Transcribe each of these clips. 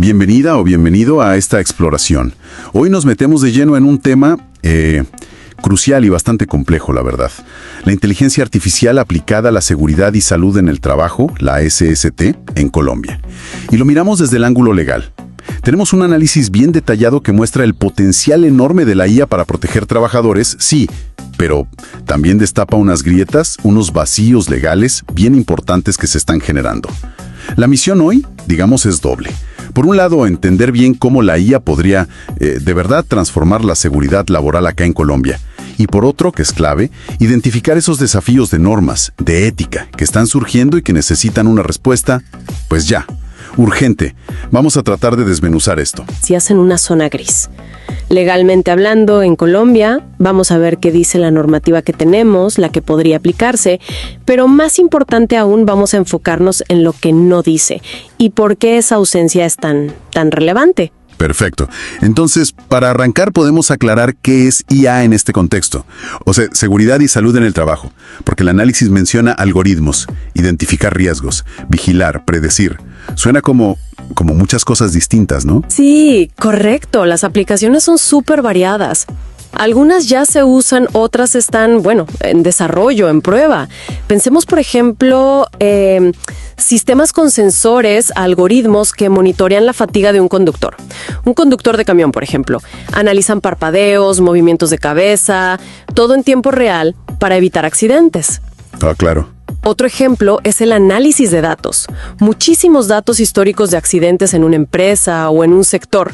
Bienvenida o bienvenido a esta exploración. Hoy nos metemos de lleno en un tema crucial y bastante complejo, la verdad. La inteligencia artificial aplicada a la seguridad y salud en el trabajo, la SST, en Colombia. Y lo miramos desde el ángulo legal. Tenemos un análisis bien detallado que muestra el potencial enorme de la IA para proteger trabajadores, sí, pero también destapa unas grietas, unos vacíos legales bien importantes que se están generando. La misión hoy, digamos, es doble. Por un lado, entender bien cómo la IA podría, de verdad, transformar la seguridad laboral acá en Colombia. Y por otro, que es clave, identificar esos desafíos de normas, de ética, que están surgiendo y que necesitan una respuesta, pues ya, urgente. Vamos a tratar de desmenuzar esto. Si hacen una zona gris. Legalmente hablando, en Colombia, vamos a ver qué dice la normativa que tenemos, la que podría aplicarse, pero más importante aún, vamos a enfocarnos en lo que no dice y por qué esa ausencia es tan relevante. Perfecto. Entonces, para arrancar podemos aclarar qué es IA en este contexto. O sea, seguridad y salud en el trabajo, porque el análisis menciona algoritmos, identificar riesgos, vigilar, predecir. Suena como muchas cosas distintas, ¿no? Sí, correcto. Las aplicaciones son súper variadas. Algunas ya se usan, otras están, en desarrollo, en prueba. Pensemos, por ejemplo, sistemas con sensores, algoritmos que monitorean la fatiga de un conductor. Un conductor de camión, por ejemplo. Analizan parpadeos, movimientos de cabeza, todo en tiempo real para evitar accidentes. Ah, claro. Otro ejemplo es el análisis de datos. Muchísimos datos históricos de accidentes en una empresa o en un sector.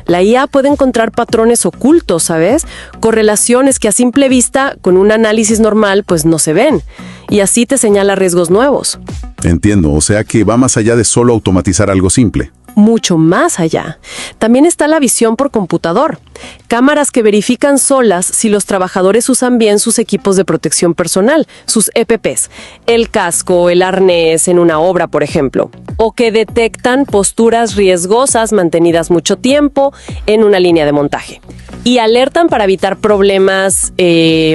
La IA puede encontrar patrones ocultos, ¿sabes? Correlaciones que a simple vista, con un análisis normal, pues no se ven. Y así te señala riesgos nuevos. Entiendo, o sea que va más allá de solo automatizar algo simple. Mucho más allá. También está la visión por computador. Cámaras que verifican solas si los trabajadores usan bien sus equipos de protección personal, sus EPPs, el casco, el arnés en una obra, por ejemplo. O que detectan posturas riesgosas mantenidas mucho tiempo en una línea de montaje. Y alertan para evitar problemas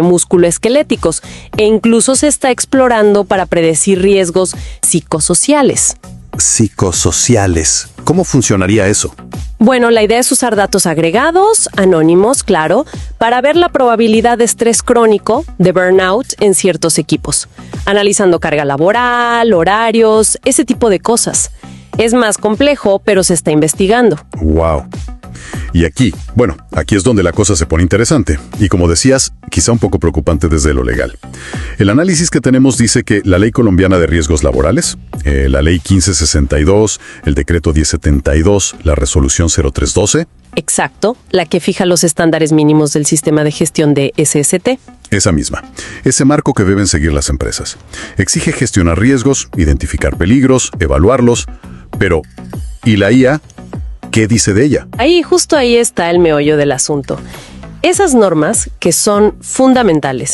musculoesqueléticos. E incluso se está explorando para predecir riesgos psicosociales. Psicosociales. ¿Cómo funcionaría eso? Bueno, la idea es usar datos agregados, anónimos, claro, para ver la probabilidad de estrés crónico, de burnout, en ciertos equipos, analizando carga laboral, horarios, ese tipo de cosas. Es más complejo, pero se está investigando. ¡Wow! Y aquí es donde la cosa se pone interesante. Y como decías, quizá un poco preocupante desde lo legal. El análisis que tenemos dice que la Ley Colombiana de Riesgos Laborales, la Ley 1562, el Decreto 1072, la Resolución 0312. Exacto, la que fija los estándares mínimos del sistema de gestión de SST. Esa misma. Ese marco que deben seguir las empresas. Exige gestionar riesgos, identificar peligros, evaluarlos. Pero, ¿y la IA? ¿Qué dice de ella? Justo ahí está el meollo del asunto. Esas normas, que son fundamentales,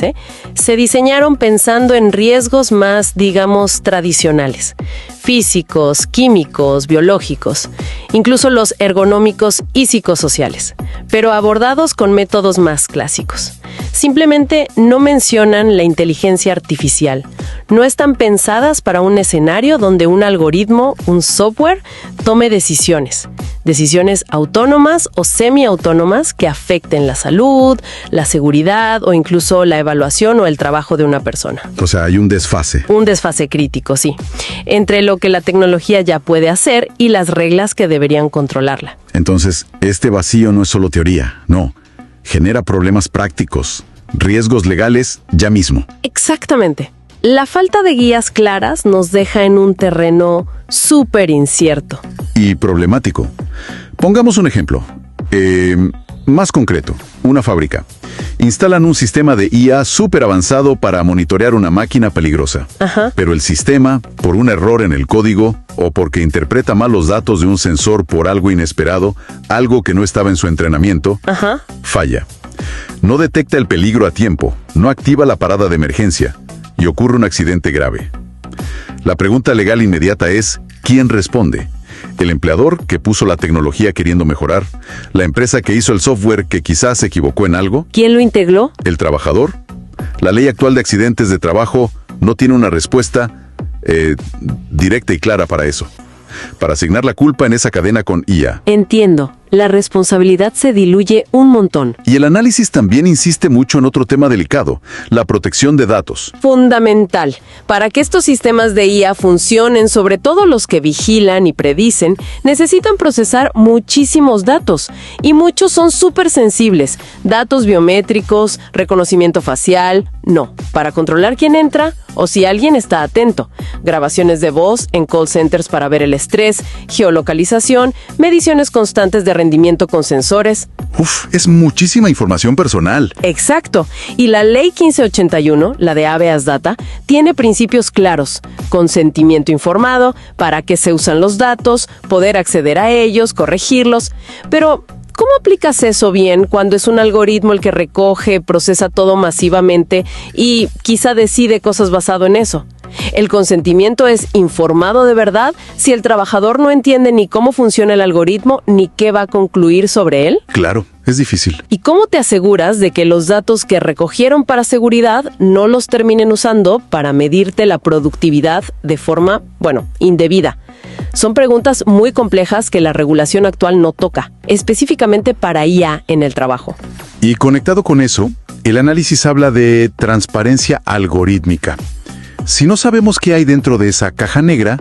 se diseñaron pensando en riesgos más, digamos, tradicionales. Físicos, químicos, biológicos, incluso los ergonómicos y psicosociales, pero abordados con métodos más clásicos. Simplemente no mencionan la inteligencia artificial. No están pensadas para un escenario donde un algoritmo, un software, tome decisiones autónomas o semiautónomas que afecten la salud, la seguridad o incluso la evaluación o el trabajo de una persona. O sea, hay un desfase. Un desfase crítico, sí, entre lo que la tecnología ya puede hacer y las reglas que deberían controlarla. Entonces, este vacío no es solo teoría, no. Genera problemas prácticos, riesgos legales ya mismo. Exactamente. La falta de guías claras nos deja en un terreno súper incierto. Y problemático. Pongamos un ejemplo. Más concreto, una fábrica. Instalan un sistema de IA súper avanzado para monitorear una máquina peligrosa. Ajá. Pero el sistema, por un error en el código o porque interpreta mal los datos de un sensor por algo inesperado, algo que no estaba en su entrenamiento, falla. No detecta el peligro a tiempo, no activa la parada de emergencia y ocurre un accidente grave. La pregunta legal inmediata es, ¿quién responde? ¿El empleador que puso la tecnología queriendo mejorar? ¿La empresa que hizo el software que quizás se equivocó en algo? ¿Quién lo integró? ¿El trabajador? La ley actual de accidentes de trabajo no tiene una respuesta directa y clara para eso. para asignar la culpa en esa cadena con IA. Entiendo. La responsabilidad se diluye un montón. Y el análisis también insiste mucho en otro tema delicado, la protección de datos. Fundamental. Para que estos sistemas de IA funcionen, sobre todo los que vigilan y predicen, necesitan procesar muchísimos datos. Y muchos son súper sensibles. Datos biométricos, reconocimiento facial. No. Para controlar quién entra o si alguien está atento. Grabaciones de voz en call centers para ver el estrés, geolocalización, mediciones constantes de rendimiento con sensores. Uf, es muchísima información personal. Exacto. Y la Ley 1581, la de Habeas Data, tiene principios claros. Consentimiento informado, para qué se usan los datos, poder acceder a ellos, corregirlos. Pero ¿cómo aplicas eso bien cuando es un algoritmo el que recoge, procesa todo masivamente y quizá decide cosas basado en eso? El consentimiento es informado de verdad si el trabajador no entiende ni cómo funciona el algoritmo ni qué va a concluir sobre él. Claro, es difícil. ¿Y cómo te aseguras de que los datos que recogieron para seguridad no los terminen usando para medirte la productividad de forma, indebida? Son preguntas muy complejas que la regulación actual no toca, específicamente para IA en el trabajo. Y conectado con eso, el análisis habla de transparencia algorítmica. Si no sabemos qué hay dentro de esa caja negra,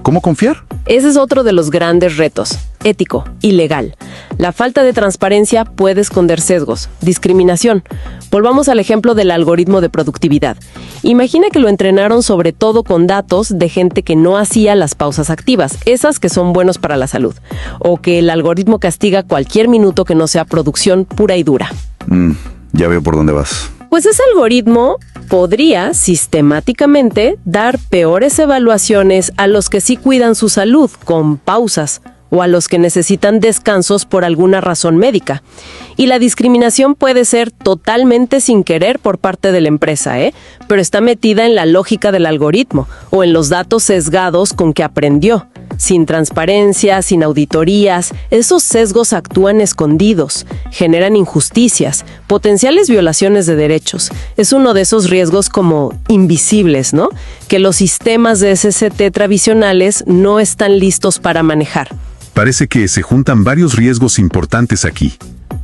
¿cómo confiar? Ese es otro de los grandes retos, ético y legal. La falta de transparencia puede esconder sesgos, discriminación. Volvamos al ejemplo del algoritmo de productividad. Imagina que lo entrenaron sobre todo con datos de gente que no hacía las pausas activas, esas que son buenos para la salud, o que el algoritmo castiga cualquier minuto que no sea producción pura y dura. Ya veo por dónde vas. Pues ese algoritmo podría sistemáticamente dar peores evaluaciones a los que sí cuidan su salud con pausas o a los que necesitan descansos por alguna razón médica. Y la discriminación puede ser totalmente sin querer por parte de la empresa, pero está metida en la lógica del algoritmo o en los datos sesgados con que aprendió. Sin transparencia, sin auditorías, esos sesgos actúan escondidos, generan injusticias, potenciales violaciones de derechos. Es uno de esos riesgos como invisibles, ¿no? Que los sistemas de SST tradicionales no están listos para manejar. Parece que se juntan varios riesgos importantes aquí.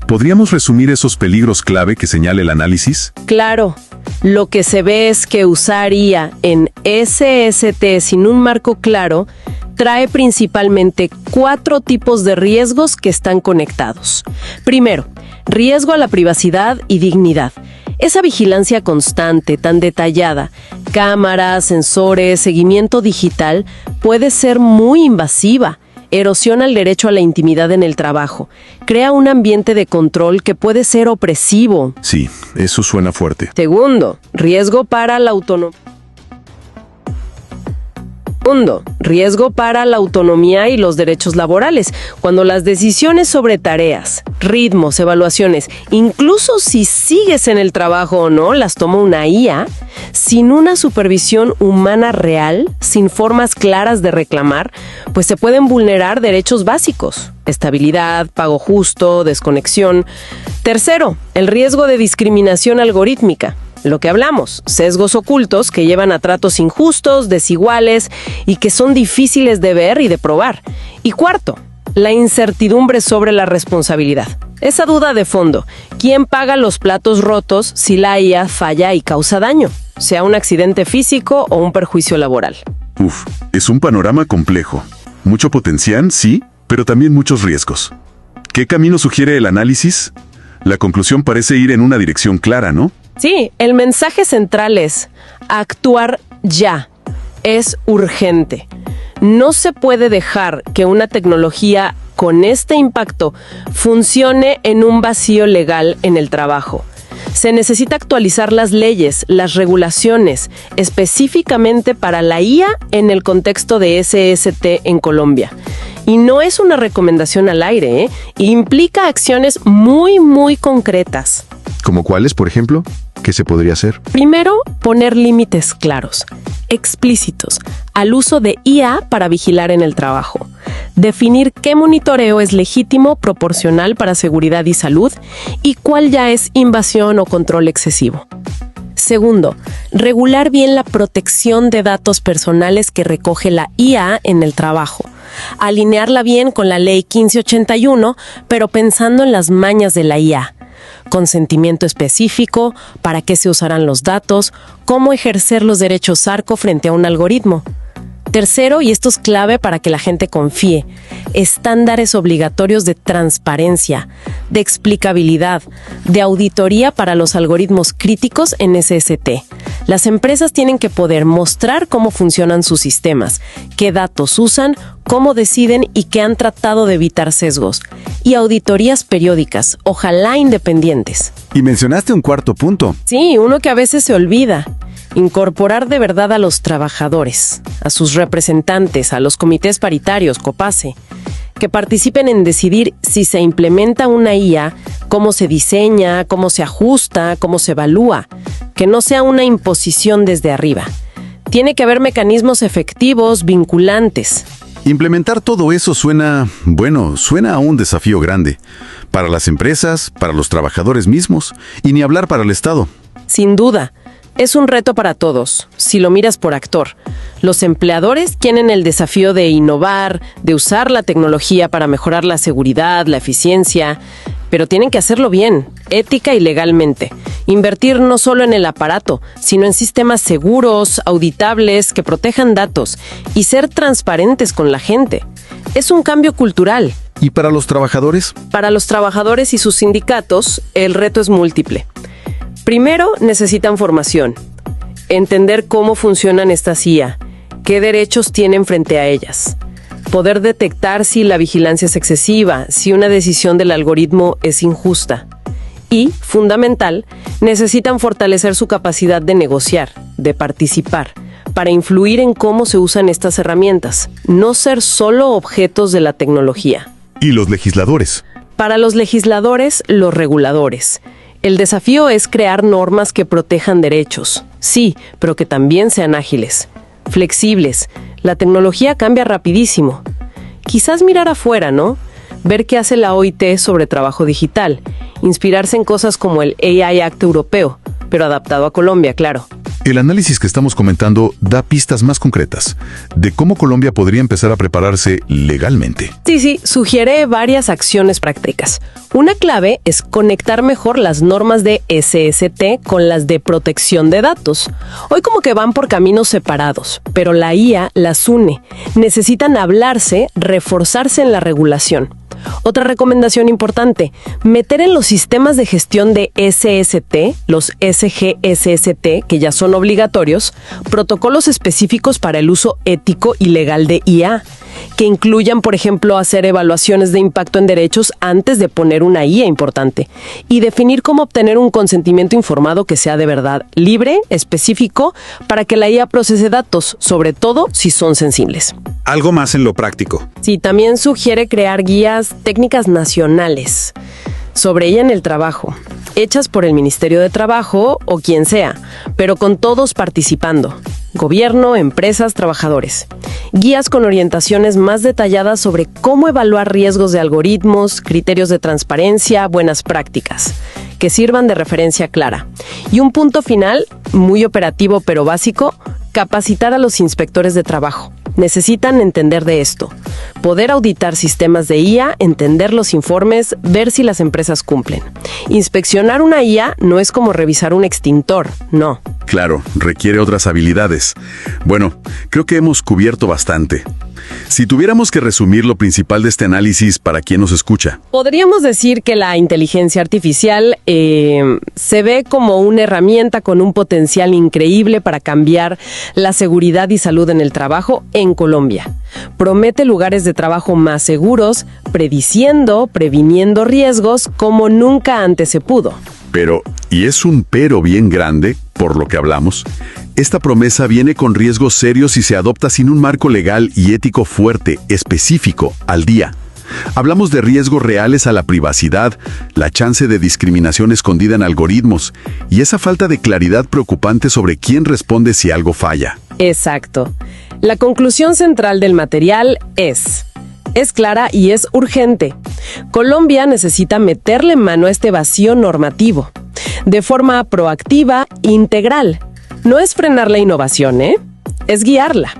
¿Podríamos resumir esos peligros clave que señala el análisis? Claro. Lo que se ve es que usar IA en SST sin un marco claro trae principalmente 4 tipos de riesgos que están conectados. Primero, riesgo a la privacidad y dignidad. Esa vigilancia constante, tan detallada, cámaras, sensores, seguimiento digital, puede ser muy invasiva. Erosiona el derecho a la intimidad en el trabajo. Crea un ambiente de control que puede ser opresivo. Sí, eso suena fuerte. Segundo, riesgo para la autonomía. Segundo, riesgo para la autonomía y los derechos laborales. Cuando las decisiones sobre tareas, ritmos, evaluaciones, incluso si sigues en el trabajo o no, las toma una IA, sin una supervisión humana real, sin formas claras de reclamar, pues se pueden vulnerar derechos básicos. Estabilidad, pago justo, desconexión. Tercero, el riesgo de discriminación algorítmica. Lo que hablamos, sesgos ocultos que llevan a tratos injustos, desiguales y que son difíciles de ver y de probar. Y cuarto, la incertidumbre sobre la responsabilidad. Esa duda de fondo, ¿quién paga los platos rotos si la IA falla y causa daño? Sea un accidente físico o un perjuicio laboral. Es un panorama complejo. Mucho potencial, sí, pero también muchos riesgos. ¿Qué camino sugiere el análisis? La conclusión parece ir en una dirección clara, ¿no? Sí, el mensaje central es actuar ya. Es urgente. No se puede dejar que una tecnología con este impacto funcione en un vacío legal en el trabajo. Se necesita actualizar las leyes, las regulaciones, específicamente para la IA en el contexto de SST en Colombia. Y no es una recomendación al aire, implica acciones muy, muy concretas. ¿Como cuáles, por ejemplo? ¿Qué se podría hacer? Primero, poner límites claros, explícitos, al uso de IA para vigilar en el trabajo. Definir qué monitoreo es legítimo, proporcional para seguridad y salud y cuál ya es invasión o control excesivo. Segundo, regular bien la protección de datos personales que recoge la IA en el trabajo. Alinearla bien con la Ley 1581, pero pensando en las mañas de la IA. Consentimiento específico, para qué se usarán los datos, cómo ejercer los derechos ARCO frente a un algoritmo. Tercero, y esto es clave para que la gente confíe, estándares obligatorios de transparencia, de explicabilidad, de auditoría para los algoritmos críticos en SST. Las empresas tienen que poder mostrar cómo funcionan sus sistemas, qué datos usan, cómo deciden y qué han tratado de evitar sesgos. Y auditorías periódicas, ojalá independientes. Y mencionaste un cuarto punto. Sí, uno que a veces se olvida. Incorporar de verdad a los trabajadores, a sus representantes, a los comités paritarios, COPACE, que participen en decidir si se implementa una IA, cómo se diseña, cómo se ajusta, cómo se evalúa, que no sea una imposición desde arriba. Tiene que haber mecanismos efectivos, vinculantes. Implementar todo eso suena a un desafío grande. Para las empresas, para los trabajadores mismos, y ni hablar para el Estado. Sin duda. Es un reto para todos, si lo miras por actor. Los empleadores tienen el desafío de innovar, de usar la tecnología para mejorar la seguridad, la eficiencia, pero tienen que hacerlo bien, ética y legalmente. Invertir no solo en el aparato, sino en sistemas seguros, auditables, que protejan datos y ser transparentes con la gente. Es un cambio cultural. ¿Y para los trabajadores? Para los trabajadores y sus sindicatos, el reto es múltiple. Primero, necesitan formación. Entender cómo funcionan estas IA, qué derechos tienen frente a ellas. Poder detectar si la vigilancia es excesiva, si una decisión del algoritmo es injusta. Y, fundamental, necesitan fortalecer su capacidad de negociar, de participar, para influir en cómo se usan estas herramientas, no ser solo objetos de la tecnología. ¿Y los legisladores? Para los legisladores, los reguladores. El desafío es crear normas que protejan derechos, sí, pero que también sean ágiles, flexibles. La tecnología cambia rapidísimo. Quizás mirar afuera, ¿no? Ver qué hace la OIT sobre trabajo digital, inspirarse en cosas como el AI Act europeo, pero adaptado a Colombia, claro. El análisis que estamos comentando da pistas más concretas de cómo Colombia podría empezar a prepararse legalmente. Sí, sugiere varias acciones prácticas. Una clave es conectar mejor las normas de SST con las de protección de datos. Hoy como que van por caminos separados, pero la IA las une. Necesitan hablarse, reforzarse en la regulación. Otra recomendación importante, meter en los sistemas de gestión de SST, los SGSST, que ya son obligatorios, protocolos específicos para el uso ético y legal de IA, que incluyan, por ejemplo, hacer evaluaciones de impacto en derechos antes de poner una IA importante y definir cómo obtener un consentimiento informado que sea de verdad libre, específico, para que la IA procese datos, sobre todo si son sensibles. Algo más en lo práctico. Sí, también sugiere crear guías técnicas nacionales sobre ella en el trabajo, hechas por el Ministerio de Trabajo o quien sea, pero con todos participando. Gobierno, empresas, trabajadores. Guías con orientaciones más detalladas sobre cómo evaluar riesgos de algoritmos, criterios de transparencia, buenas prácticas, que sirvan de referencia clara. Y un punto final, muy operativo pero básico, capacitar a los inspectores de trabajo. Necesitan entender de esto, poder auditar sistemas de IA, entender los informes, ver si las empresas cumplen. Inspeccionar una IA no es como revisar un extintor, no. Claro, requiere otras habilidades. Bueno, creo que hemos cubierto bastante. Si tuviéramos que resumir lo principal de este análisis para quien nos escucha. Podríamos decir que la inteligencia artificial se ve como una herramienta con un potencial increíble para cambiar la seguridad y salud en el trabajo en Colombia. Promete lugares de trabajo más seguros, previniendo riesgos como nunca antes se pudo. Pero, y es un pero bien grande, por lo que hablamos, esta promesa viene con riesgos serios y se adopta sin un marco legal y ético fuerte, específico, al día. Hablamos de riesgos reales a la privacidad, la chance de discriminación escondida en algoritmos y esa falta de claridad preocupante sobre quién responde si algo falla. Exacto. La conclusión central del material es clara y es urgente. Colombia necesita meterle mano a este vacío normativo. de forma proactiva e integral. No es frenar la innovación, es guiarla.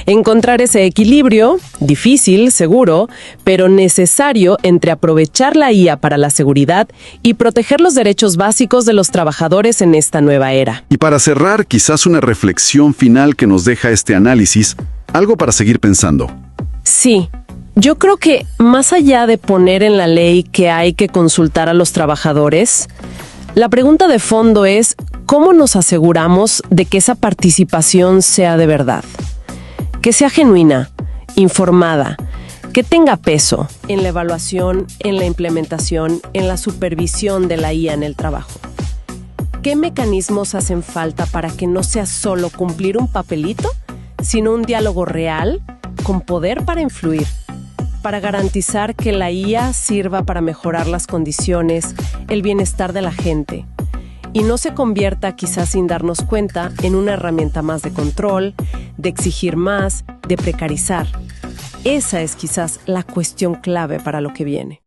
Encontrar ese equilibrio, difícil, seguro, pero necesario entre aprovechar la IA para la seguridad y proteger los derechos básicos de los trabajadores en esta nueva era. Y para cerrar, quizás una reflexión final que nos deja este análisis, algo para seguir pensando. Sí, yo creo que más allá de poner en la ley que hay que consultar a los trabajadores, la pregunta de fondo es ¿cómo nos aseguramos de que esa participación sea de verdad? Que sea genuina, informada, que tenga peso en la evaluación, en la implementación, en la supervisión de la IA en el trabajo. ¿Qué mecanismos hacen falta para que no sea solo cumplir un papelito, sino un diálogo real, con poder para influir, para garantizar que la IA sirva para mejorar las condiciones, el bienestar de la gente, y no se convierta, quizás sin darnos cuenta, en una herramienta más de control, de exigir más, de precarizar? Esa es quizás la cuestión clave para lo que viene.